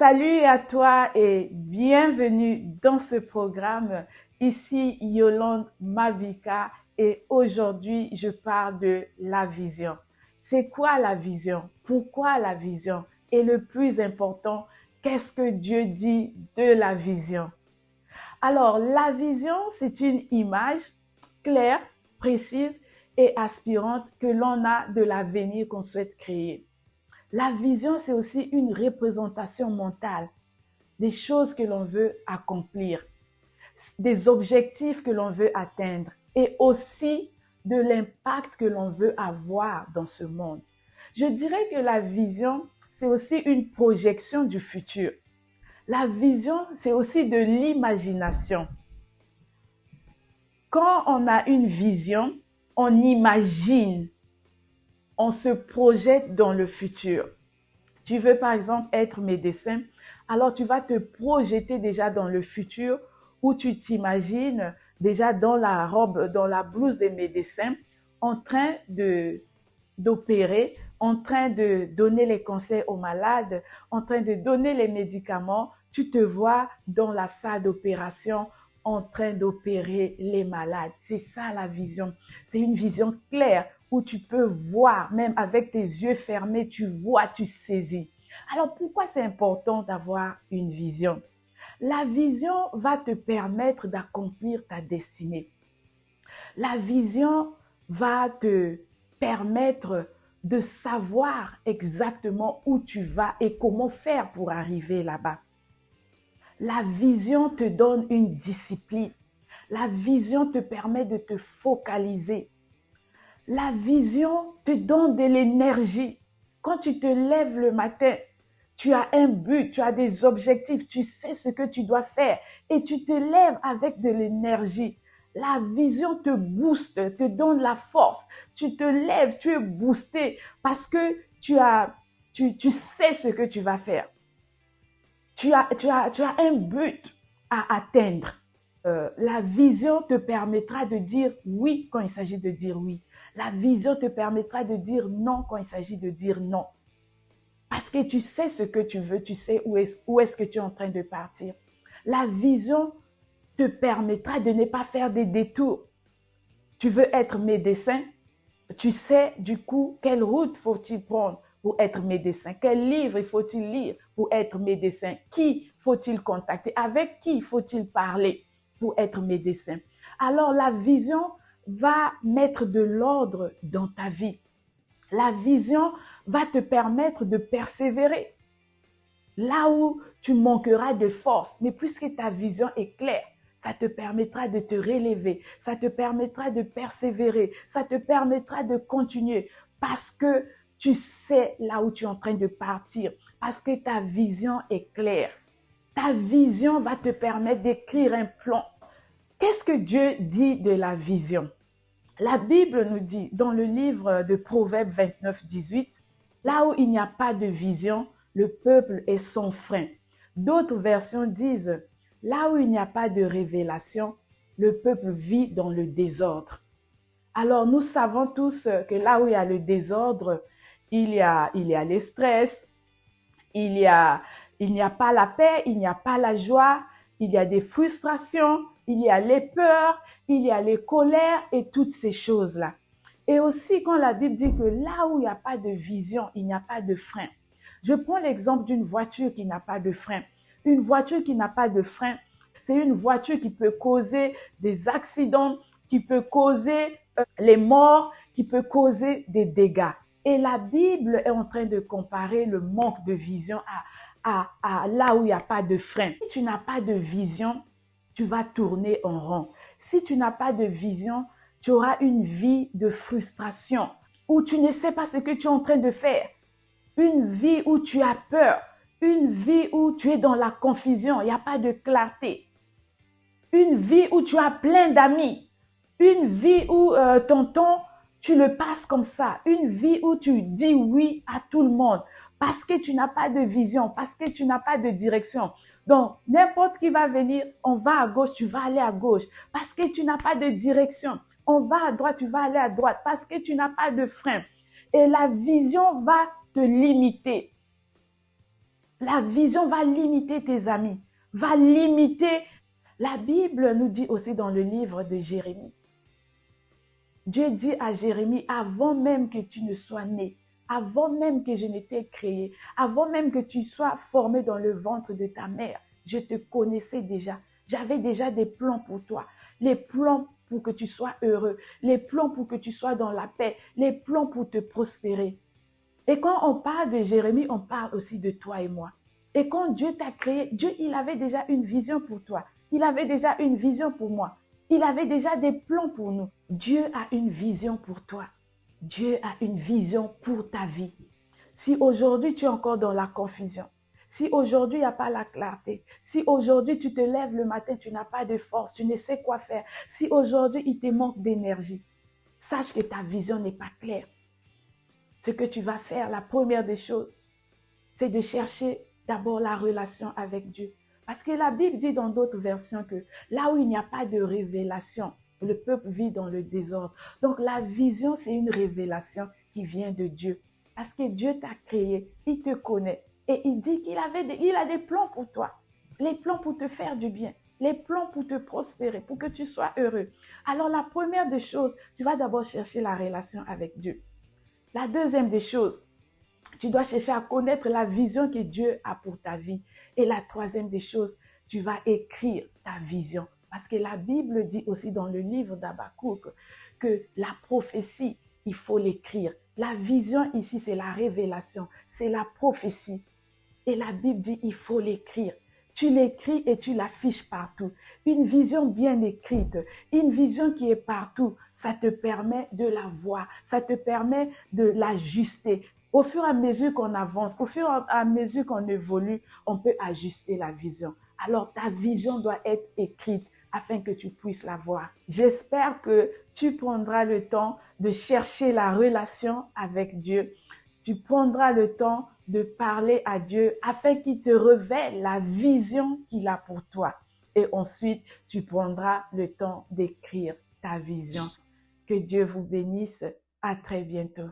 Salut à toi et bienvenue dans ce programme. Ici Yolande Mavika et aujourd'hui je parle de la vision. C'est quoi la vision? Pourquoi la vision? Et le plus important, qu'est-ce que Dieu dit de la vision? Alors, la vision, c'est une image claire, précise et aspirante que l'on a de l'avenir qu'on souhaite créer. La vision, c'est aussi une représentation mentale des choses que l'on veut accomplir, des objectifs que l'on veut atteindre et aussi de l'impact que l'on veut avoir dans ce monde. Je dirais que la vision, c'est aussi une projection du futur. La vision, c'est aussi de l'imagination. Quand on a une vision, on imagine, on se projette dans le futur. Tu veux par exemple être médecin, alors tu vas te projeter déjà dans le futur où tu t'imagines déjà dans la robe, dans la blouse des médecins, en train d'opérer, en train de donner les conseils aux malades, en train de donner les médicaments. Tu te vois dans la salle d'opération en train d'opérer les malades. C'est ça la vision. C'est une vision claire où tu peux voir, même avec tes yeux fermés, tu vois, tu saisis. Alors pourquoi c'est important d'avoir une vision? La vision va te permettre d'accomplir ta destinée. La vision va te permettre de savoir exactement où tu vas et comment faire pour arriver là-bas. La vision te donne une discipline. La vision te permet de te focaliser. La vision te donne de l'énergie. Quand tu te lèves le matin, tu as un but, tu as des objectifs, tu sais ce que tu dois faire et tu te lèves avec de l'énergie. La vision te booste, te donne la force. Tu te lèves, tu es boosté parce que tu sais ce que tu vas faire. Tu as un but à atteindre. La vision te permettra de dire oui quand il s'agit de dire oui. La vision te permettra de dire non quand il s'agit de dire non. Parce que tu sais ce que tu veux, tu sais où est-ce que tu es en train de partir. La vision te permettra de ne pas faire des détours. Tu veux être médecin, tu sais du coup quelle route faut-il prendre pour être médecin, quel livre faut-il lire pour être médecin, qui faut-il contacter, avec qui faut-il parler pour être médecin. Alors la vision va mettre de l'ordre dans ta vie. La vision va te permettre de persévérer là où tu manqueras de force. Mais puisque ta vision est claire, ça te permettra de te relever, ça te permettra de persévérer, ça te permettra de continuer parce que tu sais là où tu es en train de partir, parce que ta vision est claire. Ta vision va te permettre d'écrire un plan. Qu'est-ce que Dieu dit de la vision? La Bible nous dit dans le livre de Proverbes 29, 18, là où il n'y a pas de vision, le peuple est sans frein. D'autres versions disent, là où il n'y a pas de révélation, le peuple vit dans le désordre. Alors nous savons tous que là où il y a le désordre, il y a le stress, il n'y a pas la paix, il n'y a pas la joie, il y a des frustrations, il y a les peurs, il y a les colères et toutes ces choses-là. Et aussi quand la Bible dit que là où il n'y a pas de vision, il n'y a pas de frein. Je prends l'exemple d'une voiture qui n'a pas de frein. Une voiture qui n'a pas de frein, c'est une voiture qui peut causer des accidents, qui peut causer les morts, qui peut causer des dégâts. Et la Bible est en train de comparer le manque de vision à là où il n'y a pas de frein. Si tu n'as pas de vision, tu vas tourner en rond. Si tu n'as pas de vision, tu auras une vie de frustration où tu ne sais pas ce que tu es en train de faire. Une vie où tu as peur. Une vie où tu es dans la confusion. Il n'y a pas de clarté. Une vie où tu as plein d'amis. Une vie où ton temps, tu le passes comme ça. Une vie où tu dis oui à tout le monde. Parce que tu n'as pas de vision. Parce que tu n'as pas de direction. Donc, n'importe qui va venir, on va à gauche, tu vas aller à gauche. Parce que tu n'as pas de direction. On va à droite, tu vas aller à droite. Parce que tu n'as pas de frein. Et la vision va te limiter. La vision va limiter tes amis, va limiter. La Bible nous dit aussi dans le livre de Jérémie. Dieu dit à Jérémie, avant même que tu ne sois né, avant même que je ne t'ai créé, avant même que tu sois formé dans le ventre de ta mère, je te connaissais déjà. J'avais déjà des plans pour toi, les plans pour que tu sois heureux, les plans pour que tu sois dans la paix, les plans pour te prospérer. Et quand on parle de Jérémie, on parle aussi de toi et moi. Et quand Dieu t'a créé, Dieu, il avait déjà une vision pour toi. Il avait déjà une vision pour moi. Il avait déjà des plans pour nous. Dieu a une vision pour toi. Dieu a une vision pour ta vie. Si aujourd'hui tu es encore dans la confusion, si aujourd'hui il n'y a pas la clarté, si aujourd'hui tu te lèves le matin, tu n'as pas de force, tu ne sais quoi faire, si aujourd'hui il te manque d'énergie, sache que ta vision n'est pas claire. Ce que tu vas faire, la première des choses, c'est de chercher d'abord la relation avec Dieu. Parce que la Bible dit dans d'autres versions que là où il n'y a pas de révélation, le peuple vit dans le désordre. Donc la vision, c'est une révélation qui vient de Dieu. Parce que Dieu t'a créé, il te connaît. Et il dit qu'il a des plans pour toi. Les plans pour te faire du bien. Les plans pour te prospérer, pour que tu sois heureux. Alors la première des choses, tu vas d'abord chercher la relation avec Dieu. La deuxième des choses, tu dois chercher à connaître la vision que Dieu a pour ta vie. Et la troisième des choses, tu vas écrire ta vision. Parce que la Bible dit aussi dans le livre d'Habakkuk que la prophétie, il faut l'écrire. La vision ici, c'est la révélation, c'est la prophétie. Et la Bible dit, il faut l'écrire. Tu l'écris et tu l'affiches partout. Une vision bien écrite, une vision qui est partout, ça te permet de la voir, ça te permet de l'ajuster. Au fur et à mesure qu'on avance, au fur et à mesure qu'on évolue, on peut ajuster la vision. Alors ta vision doit être écrite afin que tu puisses la voir. J'espère que tu prendras le temps de chercher la relation avec Dieu. Tu prendras le temps de parler à Dieu afin qu'il te révèle la vision qu'il a pour toi. Et ensuite, tu prendras le temps d'écrire ta vision. Que Dieu vous bénisse. À très bientôt.